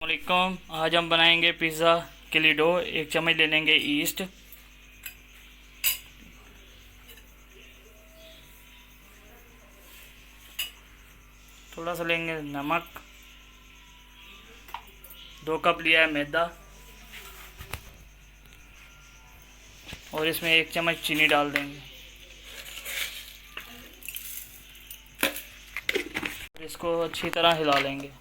वालेकुम। आज हम बनाएंगे पिज़्ज़ा के लिए डो। एक चम्मच ले लेंगे ईस्ट, थोड़ा सा लेंगे नमक, 2 कप लिया है मैदा और इसमें 1 चम्मच चीनी डाल देंगे। इसको अच्छी तरह हिला लेंगे।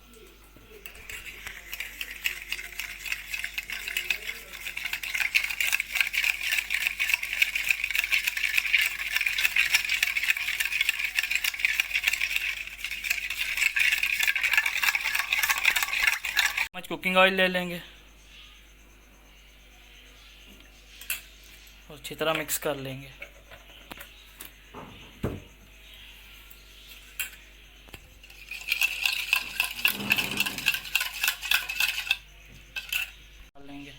कुकिंग ऑयल ले लेंगे और अच्छी तरह मिक्स कर लेंगे। डाल लेंगे।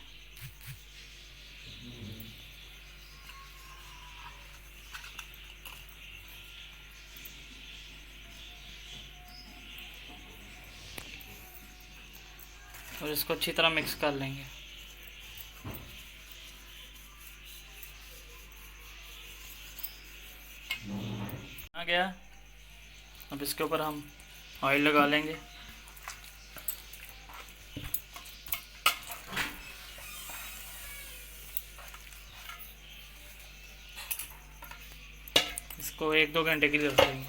और इसको अच्छी तरह मिक्स कर लेंगे। आ गया। अब इसके ऊपर हम ऑयल लगा लेंगे। इसको 1-2 घंटे के लिए रख देंगे।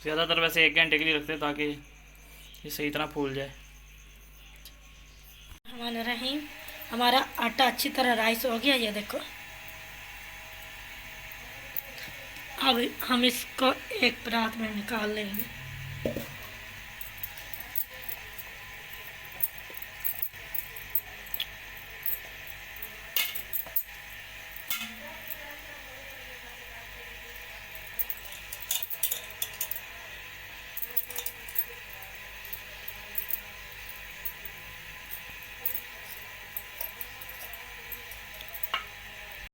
ज़्यादातर वैसे 1 घंटे के लिए रखते हैं ताकि ये सही तरह फूल जाए। हमारा आटा अच्छी तरह राइस हो गया, ये देखो। अब हम इसको एक परात में निकाल लेंगे।